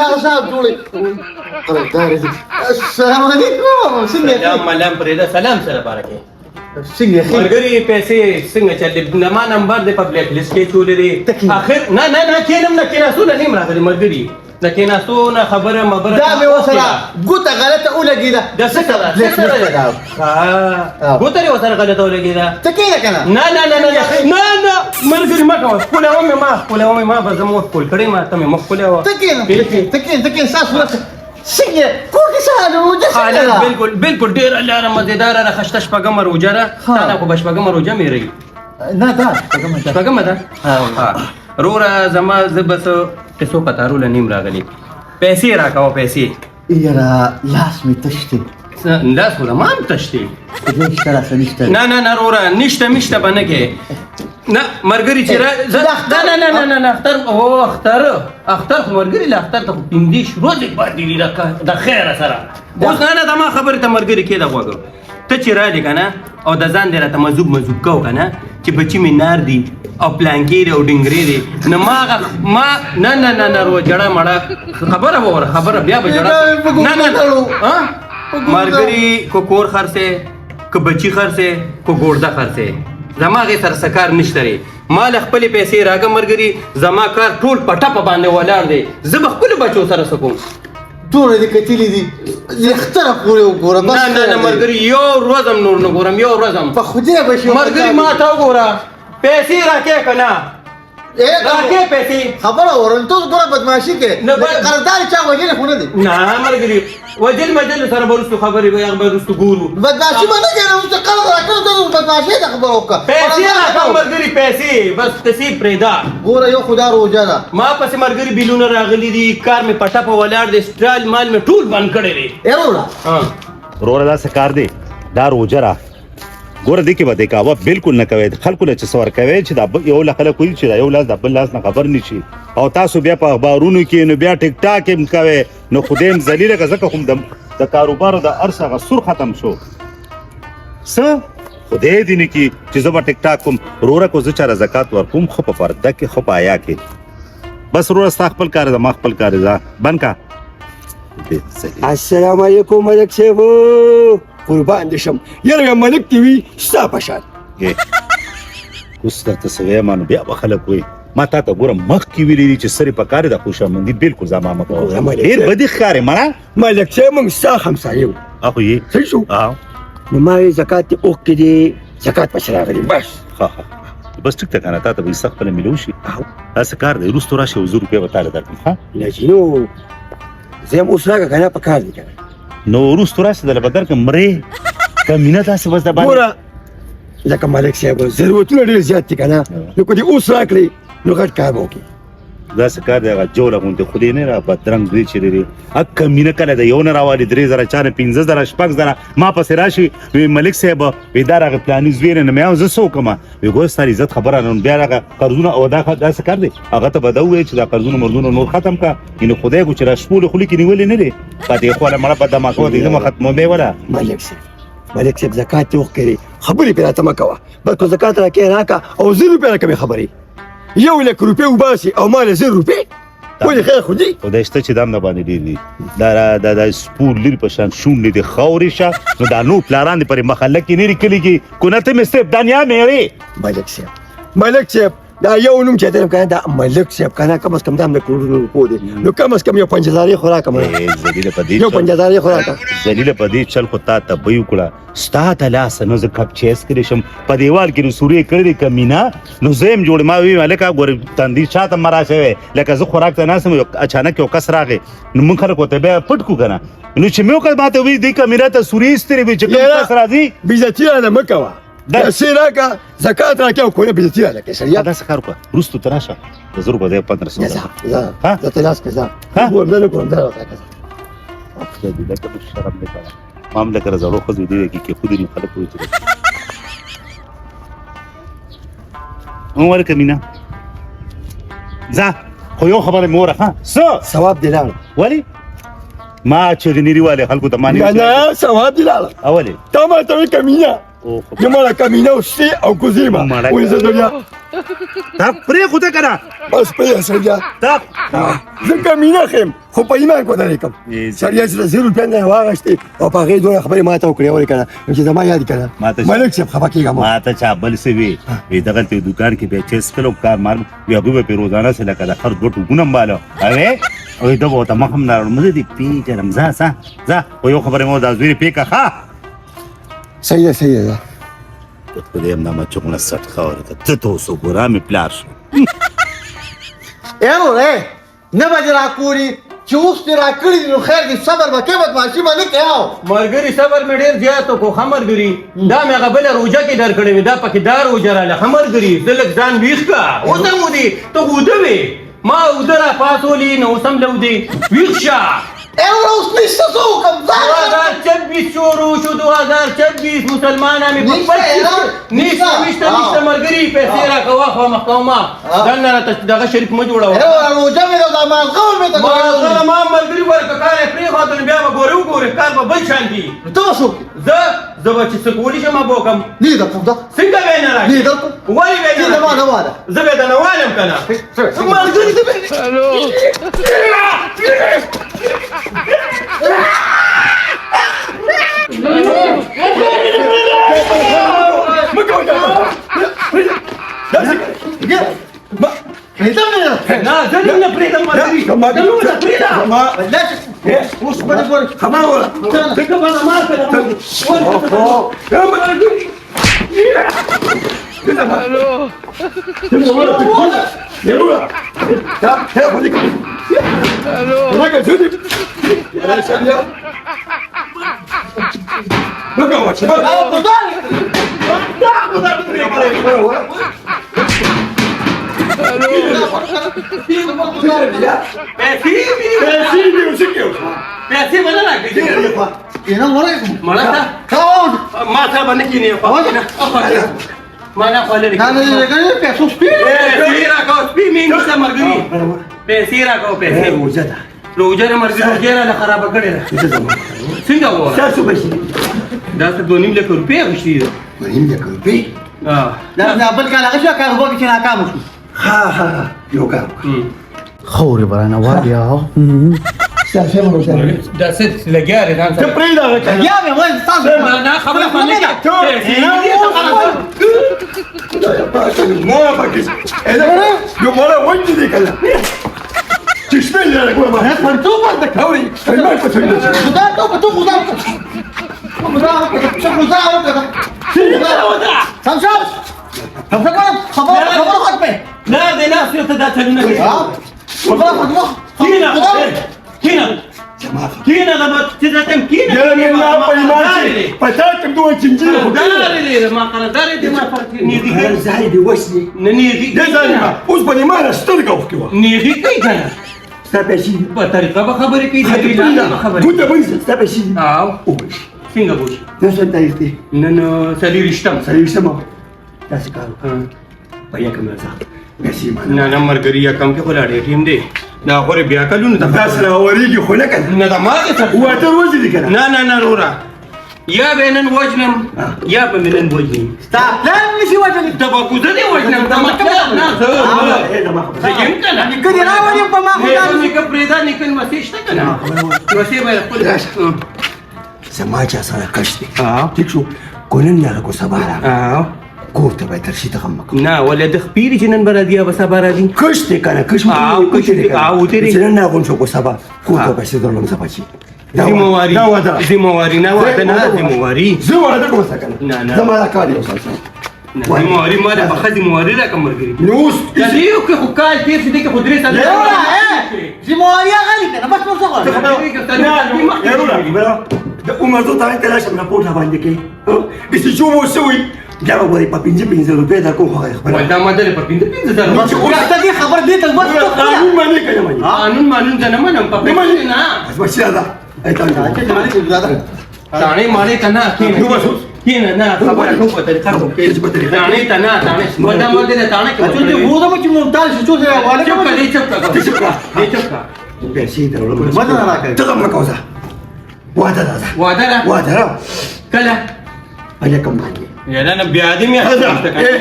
لا صاحب جوړي السلام علیکم څنګه سلام ملام پرېدا سلام سره بارکه څنګه خیر مرګري پیسې څنګه چلې نما نمبر دې په بلیک لیست کې چولې دي اخر نه کینم نه کیناسو نه نیم راغلي مرګري نه کیناسو نه خبره مبره دا به وسره ګوته غلطه ولګیده د څه سره ها ګوته وسره غلطه ولګیده ته کینه کنه نه مرګري ما کوم کوله ما به زمو کول کړي ما ته مخ کوله ته کینه ساسو څنګه کور کې سالو د حالت بالکل ډیر الله مزیدار را خشتش پګم روجره تا کو بش پګم روجه مې رہی نه دا پګم ده ها رورا زما زبس تاسو پتارو لنیم راغلی پیسې راکاو پیسې یاره لاس می تشته لاس ولا ما تشته دې اشترا سنشته نه رورا نشته مشته باندې کې نه مرګري چې نه اختر مرګري لا اختر ته پندیش روزي باندې د خیر سره اوس نه دا ما خبره ته مرګري کې دا وګورم ته چې را دي کنه او د ځان دې راته مزوب کو کنه چې بچی می نار دي او پلانکی او ډنګري دي نه ما نه رو جړه مړه خبره بیا به جړه نه مرګري کو کور خرڅه کو بچی خرڅه کو ګورده خرڅه زما غي تر سکار نشته مال خپل پیسې راګه مرګري زما کار ټول پټه په باندې ولاړ دی زه خپل بچو سره سکوم ټول دې کتلی دي اختر پورې وګورم نه مرګري یو روزم نور نه ګورم یو روزم په خوده بشي مرګري ما ته وګوره پیسې راکې کنه راکې پیسې خبره ورن ته ګوره بدمعشي کې قرارداد چا وجه خونه دي نه مرګري وجل مجل سره برستو خبرې به هغه برستو ګورو بدمعشي باندې کې نو قرض راکړو ته بدمعشي ته خبره وکړه پیسې راکړه مرګري پیسې بس تسی پرېدا ګوره یو خدا روزه ما پس مرګري بیلونه راغلي دي کار می پټه په ولاړ دي سټرال مال می ټول بند کړی دي ایرورا رورا دا سکار دی دا روجرا ګوره دې کې به دې کاوه بالکل نه کوي خلکو له چې سور کوي چې دا یو لخله کوي چې دا یو لاس د بل لاس نه خبر نشي او تاسو بیا په اخبارونو کې نو بیا ټیک ټاک هم کوي نو خودم ذلیله غزه کوم د کاروبار د ارسغه سر ختم شو څه خدای دې نه کی چې زما ټیک ټاک کوم رورا کو زچره زکات ور کوم خو په پرده کې خو پایا کې بس رورا خپل کار د ما خپل کار ځه بن کا السلام علیکم ملک صاحب قربان دې شم یاره ملک ټي وي ستا په شان اوس درته سوی مانو بیا به خلک وایي ما تا ته ګورم مخکې ویلي دي چې سرې په کار د خوشامندي بالکل زما مه کوه ډېر بدي ښکارې مړه ملک صاحب موږ ستا همسایه وو اخو یې صحیح شو نو ما یې زکات دې اوښکې دې زکات پسې راغلی بس بس ټیک ته کنه تا ته به حصه خپله میلو شي داسې کار دی وروستو راشي او 100 روپۍ به تاله درکړم ښه نو زه هم اوس راکړه که نه په کار دي که نه نو وروستو راشي دله به درکړم مرې کمینه داسې بس د باندې ګوره لکه ملک صاحب ضرورتونه ډېر زیات دي که نه نو که دې اوس راکړې نو غټ کار به وکړې داسې کار دی هغه جوړه غوندې خدای نه را بدرنګ دوی چې دی هک کمینه کله د یو نه راوالي 3000 چا نه 15000 شپږ ما پسې راشي وی ملک صاحب وی دا هغه پلاني زوی نه مې زه څه وکړم وی ګوره ستا عزت خبره نه بیا هغه قرضونه او داسې کار دی هغه ته به دا ووایې چې دا قرضونه مرضونه نور ختم کړه نو خدای کو چې را شپولې خولې کې نیولې نه دی پاتې خو مړه په دماغو دې ما ختمومې ولا ملک صاحب زکات دې وکړې خبرې پرې راته مه کوه بلکې زکات راکې راکړه او 100 روپۍ راکړه مې خبرې 1 لک روپۍ وباسي او مال 100 روپۍ ولې خیر خو دي خدای شته چې دام نه باندې ډېر دي دا سپور لري په شان شونډې د خاورې شه نو دا نو پلاران دې پرې مخله کې نه لیکلي کې کونته مې صرف دنیا مېړې ملک صاحب دا یو نوم چې درم کنه دا ملک صاحب کنه کم از کم دا د کروڑونو روپو دی نو کم از کم یو 5000 خوراک مړه ذلیل پدې یو 5000 خوراک ذلیل پدې چل خو تا ته بې وکړه ستا ته لاس نو زه کپ چیس کړی شم په دیوال کې نو سورې کړې کمینا نو زم جوړ ما وی ملک ګور تندې شاته مرا شوی لکه زه خوراک ته ناسم اچانک یو کس راغی نو مونږ خلک ته بیا پټ کو کنه نو چې مې وکړ ماته وی دې کمینا ته سورې ستري وی چې کوم کس راځي بیزتی نه مکوا دا سیراکا زکات راکې او کوله بیزتی نه کې سړیا دا څه کار وکړه روستو تراشه د 100 روپۍ 1500 ها ته لاس کې ځه ورنه کوم دا دې دا کوم شرم نه کړه معاملې کړه زړو خو دې کې خو دې خلک وایي عمر کمینا ځه خو یو خبره مور ها ثواب دی لاړ ولی ما چې د نیریواله خلکو ته مانی نه ثواب دی لاړ اولی تا ما ته کمینا نو مالا کمینا وشتی او کوزیما ولې زه دنیا تا پرې خو ته کنه بس په سړیا تا زه کمینه خیم خو په ایمان کو درې کوم سړیا چې 0 روپیا نه واغشتي او په هغه دوه خبرې ماته وکړې ولې کنه چې زما یاد کړه ملک صاحب خفه کېږم ما ته چا بل څه وی دغه ته دکان کې به چیس کلو کار مار بیا به په روزانه سره لکه خر دوه ټوګونم بالا اوه او دا وته مخم نه مزه دي پیجرم ځه او یو خبره مو دا زوی پیکه ها صحیح ده په دې امنا ما چوکونه سټ خاور ته ته سو ګرامي پلار شو نه به دې راکوري چې اوس دې راکړي دي نو خیر دې صبر به کوې بدماشي به نه کوې مرګري صبر مې ډېر زیات وکړو ښه مرګري دا مې هغه بله روژه کې درکړې وې دا پکې دا روژه راله ښه مرګري زه لږ ځان ویښ کړه اوس هم ودې ته اوده وې ما اوده را پاڅولې نو اوس هم لودې ویښ شه اوس نشته څه وکړم 2026 شروع شو 2026 مسلمان مې په نشته مرګري پیسې راکوه خو محکمه دنه راته دغه شریک مه جوړوه روژه مې دا مازغه مې ته ما مرګري ورکه کار یې پرېښود نو بیا به ګورې کار به بل شان دي ته څوک زه به چې څه کولی شم به وکړم نه درکوم ده څنګه به یې نه راکړې نه درکوم ولې به یې نه نه واده زه به یې درنه والم که نه مرګري نه زه نوم نه پرېږدم مرګري زه نوم نه پرېږدم اوس به دې ګورې خبره څنګه به نه مات پیسې به نه راکړې مړه ته ما سره به نه کښېنې ما نه خوا لرې پیسو سپي پیسې راکوه سپي مې نیسه مرګري پیسې راکوه پیسې روژه ده روژه نه مرګري روژه راله خرابه کړې ده څنګه ووایه تاسو به شي دا څه 2.5 لکه روپۍ اخېستې ده 2.5 لکه روپۍ دا بل کال هغه شو کاروبار کې چې ناکام شو ها یو کار خورې برانه واډیا ستاسو هم روزه دا څه لګیا دی ځان ته سره پرې دا یا مې وای تاسو نه خبره خو نه ما پکې یو مړه وځي دي کله چې شپې لري کومه نه پرتو باندې اوري ما په څنګه خدا ته ته خدا سمشاب خبر خود پہ لا دے لا سیرت دا چلنا خبر خود کینا دا بات تزاتم کینا يا من لا بيماشي فتاتم دو تنجيل داري ما قال داري دي ما فرق نيدي زايد وشني نيدي ده زالما اوس بني ما استرقوا في كوا نيدي كي كان استبشي بطريقه بخبري كي دي لا خبري كنت بنزل استبشي اوش څنګه بوش نشو تايختي نن سالي رشتم سالي سما تاسو کارو بیا کوم ځه ماشي نه نه مرګریا کم کې خلاړې ټیم دی دا غوري بیا کلون ته تاسو لا وريږي خو نه کنه نه دا ما ته هو ته وځي دي کنه نه نه نه رورا یا بینن وجنم یا به منن وجنم تا پلان نشي وجنم دا به کوزه دی وجنم دا مطلب نه زه یم کنه کدي راوړم په ما خو دا نه کې پرېدا نکن مسیج ته کنه مسیج به خپل سما چا سره کشتي ٹھیک شو کولن نه کو سبارا کوته به ترشي ته هم نه ولا د خپيري جنن براديا بس برادي کشته کنه کش کشته نه غون شو کو سبا کوته به سي درلم سپاچي زمواري زمواري نه واده نه زمواري زمواري کو سکنه نه نه زمواري کاري اوسه زمواري ما ده بخدي مواري را کمرګري نوس کلیو کې حکال تیر دې کې خدري سره زمواري غالي کنه بس څه د عمر ته تای تلاش من پورته باندې کې د څه جو مو سوي دا به په 15 روپیا دا کوم خبره ولدا ما ده په 15 زره ته دې خبر دې ته بس قانون باندې کوي قانون مانون ته نه منم په نه بس ماشي دا ایتان تانه مالې کنه کینه نه خبره کوم په طریقه کوم کې تانه ته نه تانه ودا ما دې تانه کې ته وو دا چې ممتاز شو ته والے چپ کا پیسې درولم ماته نه راکړه ته کوم کوزه وعده وعده وعده کله ایا کوم باندې یا نه بیا دې میاشت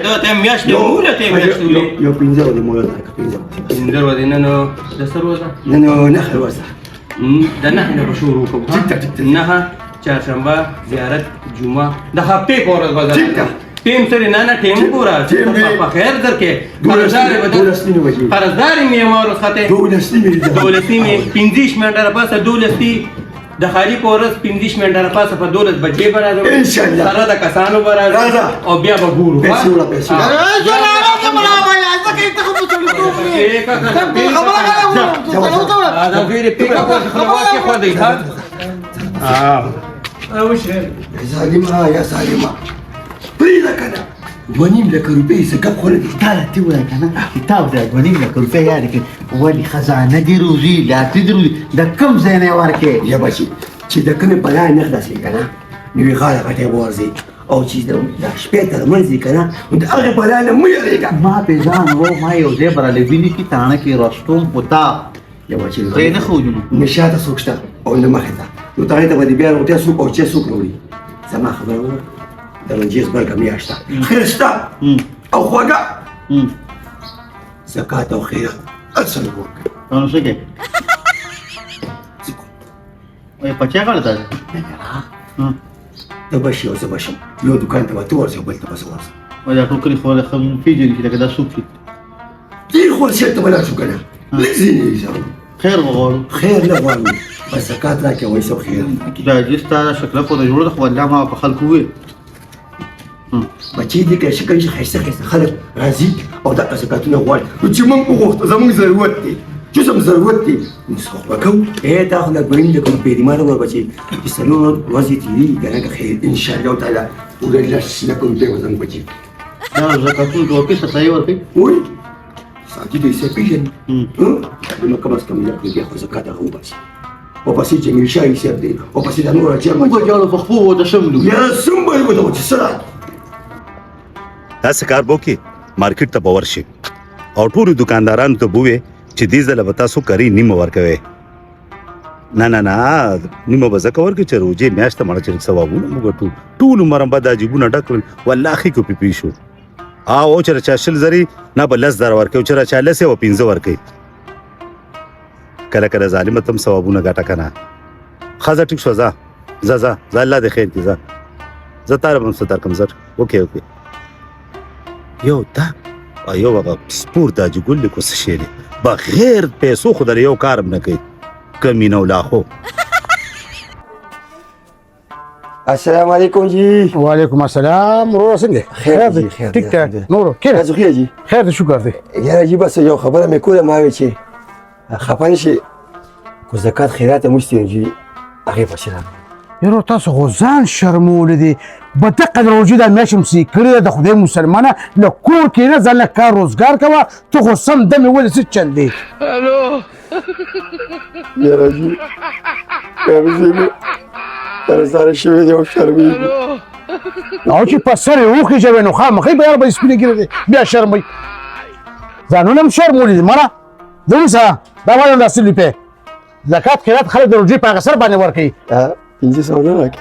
دا ته میاشت مولا ته میاشت یو 15 ورځې مولا ده 15 انځر ودی نن د سروزه نن نه خلوصه د نه نه شروع کوم نه چهارشنبه زیارت جمعه د هفته په ورځ بازار ټیم سره نه ټیم پورا په خیر درکې قرضداري مې مارو خاطه دولتي مې 15 منټه پاسه دولتي د خالي پورس 15 منټه پاسه په دولت بچي برابر ان شاء الله سره د کسانو برابر او بیا به ګورو پیسې دا غیر پیکا په خپلواکي خو دی ها ظالمه یا ظالمه پریده کنه 2.5 لک روپۍ څه کپ خوړه دي تعال تی وای کنه کتاب دا 2.5 لک روپۍ یاد کړي ولی خزانه دی روزي لا تی روزي د کم ځای نه ورکه یا بچي چې د کومې بلای نه خلاصې کنه نو یې غاړه غټې ورځي او چې د شپې تر منځ کنه د هغه بلای نه مې یریږه ما په ځان و ما یو ځای برالې ویني کی تانه کې رستم پتا یا بچي زه نه خوجم نشاته سوکشته او نه مخه نو ته ته باندې بیا ورته سوق او چې سوق وروړي زما خبره د رنجیز برګه میاشته خرستا او خوګه زکات او خیرات اصل ورکړه نو څه کې وای پچا کړه ته بشي او زه بشم یو دکان ته ورته ورځو بل ته بس ورځو وای دا ټوکري خو له خم پیژنې چې دا سوق شي دې خو څه ته ولا شو کنه لزینې زو خیر وغواړو خیر نه غواړم بس زکات راکې وای سو خیر دا جستا شکل په جوړه خو الله ما په خلکو وي بچی دې کې شکل چې خیسته خیسته خلک راځي او دا زکاتونه غواړي نو چې موږ وغوښتو زموږ ضرورت دی چې زموږ ضرورت دی نو څه وکړو تا خو له ګوین د کوم پیریمانه ور بچي چې سلو ورځې تیری کنه که خیر ان شاء الله تعالی ورته لږ لکم په وزن بچي دا زکاتونه دوه کې څه ورکړي وای ساتي دې څه پیژن نو کوم څه کوم یو خو زکات هغه بچي او پسې چې ملشا یې سر دی او پسې د نور اچر موږ جوړو په خو د شملو یا سم به وته چې سره تاسو کار وکي مارکیټ ته باور شي او ټول دکاندارانو ته بووي چې دې ځله به تاسو کاری نیمه ورکوي نه نه نه نیمه به زکه ورکړي چې روزي میاشته مړه چې ثوابونه موږ ټول عمر به دا جیبونه ډکړل والله کو پی شو او چې چا شل زری نه به لس در ورکوي چې چا لس او 15 ورکوي کله کله ظالم تم ثوابونه ګټه کنه خزه ټیک شو ځه الله دې خیر کړي ځه تار هم ستر کم زر اوکے یو دا یو هغه سپور دا چې ګل کو څه شي بغیر پیسو خو در یو کار نه کوي کمینه ولاخو السلام علیکم جی وعلیکم السلام ورو څنګه خیر دی خیر ټیک ټاک نورو کړه تاسو خیر جی خیر دې شکر دې یا جی بس یو خبره مې کوله ما وی چې خپن شي کو زکات خیرات مشتین جی هغه پښه یرو تاسو غوزان شرمول دي بدقه وجود ماشم سي کړی د خدای مسلمانه له کور کې نه ځل کار روزګار کوا ته خو سم دمه ول څه چل دي الو یا راجي کاوزینه تر سره شوی دی او شرمې او چې په سره وخی جوه نو خامخې به به سپینې کړی بیا شرمې ځانونه هم شرمول دي مړه دوسه دا وایي د اصلي په زکات خیرات خلک د روزي په اثر باندې ورکي 500 نه راکې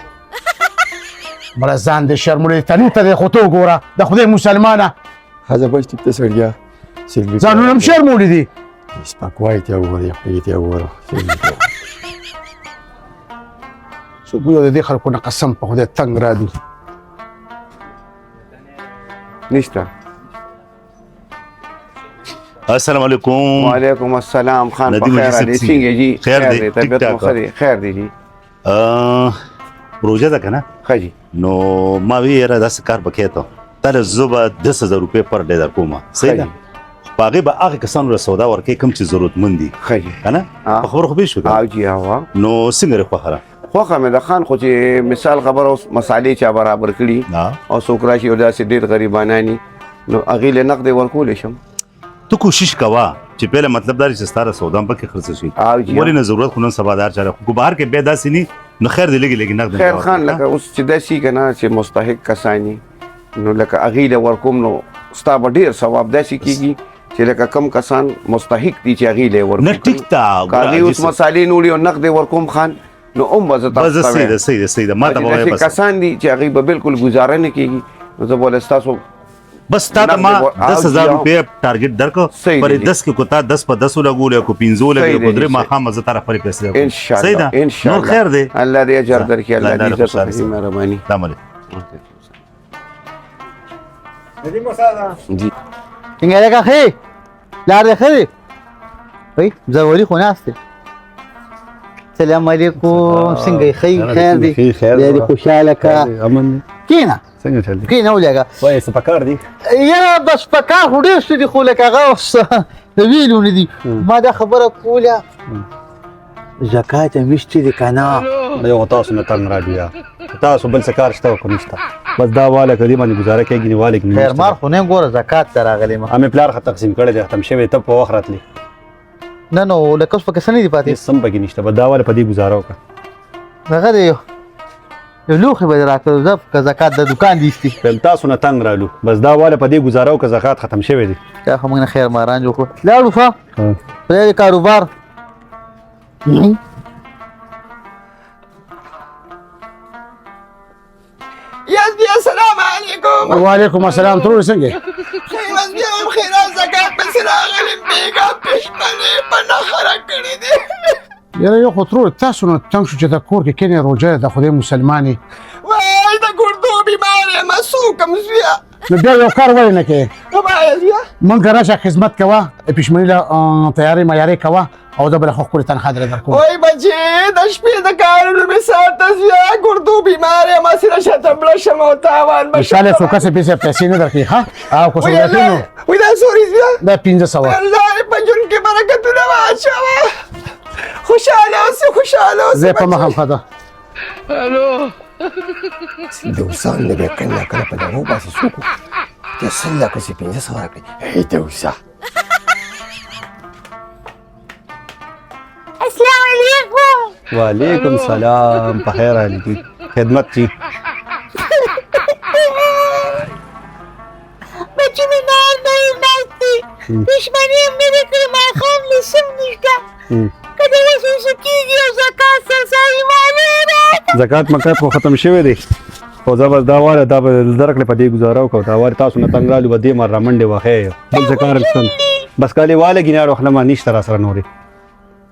مړه ځان د شرمولې تنو ته خو ته وګوره د خدای مسلمانه هغه بچ ته سړیا سیلوي ځانونه هم شرمولې دي سپکوای ته وګورې خپل ته وګوره سو ګویا د دې خلکو نه قسم په خدای تنگ را دي نشته السلام علیکم وعلیکم السلام خان ندیم بخیر جی علی سب څنګه جی خیر دی طبیعت مو ښه دی خیر دی جی روزه ده کنه ښه جی نو ما وی را داس کار بکیته تر زوبه 10000 روپے پر ډیر کومه صحیح ده باغې به هغه کسانو له سودا ورکې کم چې ضرورتمند دي ښه جی کنه په خبر خو به شو او جی هوا نو څنګه خوخره خوخه مې د خان خو چې مثال خبر اوس مصالې چا برابر کړي او څوک راشي او داسې ډېر غریبانانی نو هغې له نقد ورکولی شم تو کوشش کوا چې پهله مطلب دا چې ستاره سودا هم پکې خرڅ شي ولې نه ضرورت خو نن سبا دار چاره خو بهر کې به داسې ني نو خیر دی لګي نقد خیر خان لکه اوس چې داسې کنه چې مستحق کسانی نو لکه هغې له ورکوم نو ستا به ډېر ثواب داسې کېږي چې لکه کم کسان مستحق دي چې هغې له ورکوم نه ټیک تا که هغې اوس مصالې نوړي او نقد ورکوم خان نو هم به زه تاسو ته صحیح ده ما ته داسې کسان دي چې هغې به بالکل ګزاره نه کېږي زه بوله تاسو بس تا ته ما 10,000 روپۍ ټارګټ درکو صحیح پر دی. 10 کې کو تا 10 په 10 لګول کو 15 صحیح لګول دی، کو درې ما صحیح. خامہ زه طرف پر پیسې ان شاء صحیح الله ده ان شاء نو الله خیر دی الله دې اجر درکړي الله الله دې دې عزت خوشحاله وکړي مهرباني السلام علیکم جی څنګه لګه خې لار دې خې وای ضروري خو نه استه السلام علیکم څنګه خې خیر دی دې خوشاله کا امن کینا څنګه چل دي کینا ولګه وای څه پکار دي یا بس پکا هډې ستې خو لکه هغه د ویلو نه دي ما دا خبره کوله زکات مشتي دي کنه یو تاسو نه تنگ را بیا تاسو بل څه کار شته کوم نشته بس دا والا کدي باندې گزاره کوي نیواله کې خیر مار خو نه ګوره زکات تراغلی ما امه پلار خط تقسیم کړی دی ختم شوی ته په وخت راتلی نه نو لکه اوس پکې سنې دی پاتې سم پکې نشته بس دا والا په دې گزاره وکړه هغه دی یو لوخي به راکړو زف که زکات د دکان دیستی بل تاسو نه تنگ رالو بس دا والا په دې گزاره او که زکات ختم شوی دی دا خو موږ نه خیر ماران جوړ کړو لاړو ښه په دې کاروبار یاز بیا السلام علیکم وعلیکم السلام ترور څنګه خیر از بیا هم خیر زکات پس راغلم بیگا پښمنه په نخره کړی دی یاره یو خو ترور تاسو نه تنگ شو چې د کور کې کینې روجه د خدای مسلمانی وای د ګردو بیمار یم سوکم زویا نو بیا یو کار ولې نه کوې وای زویا مونږ راشه خدمت کوه پښمنۍ له تیاری معیاري کوه او د بل خو خپل تنخواه در درکوم وای بچې د شپې د کارونو مې ساته زویا ګردو بیمار یم سره شته بلشم او تاوان بشم انشاءالله څو کسې پیسې نه درکوي ښه او خو سوګاتونو وای دا سوري زویا دا 1500 الله په جون کې برکتونه واچوه خوشاله اوسې خوشاله اوسې زه په مخم خدا دوسان د کنه کله په دغه باسي سوکو د سله کې 1500 راکړي هي دوسا السلام علیکم وعلیکم سلام په خیر علی خدمت چی بچی می ناستی دشمنی هم میره که من خام لسم نشته کده واسه سکیگی و زکات سرساری مالی زکات مکات خو ختم شوی دی خو زه بس دا واله دا به درکړې په دې ګزاره وکړو دا واره تاسو نه تنګ رالو به دې مر رامنډې وښیې بل څه کار نشته بس کالې واله ګیناړو خلما نشته را سره نورې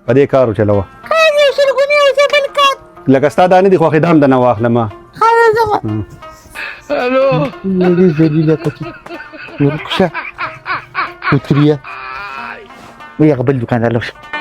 په دې کار وچلوه خان یو سلګونی او زبل کات لکه ستا دا نه دي خو خدام د نه واخلمه خان زما دې ذلیله کچې ورکشه وتریا وی هغه بل دکاندار لاړ شه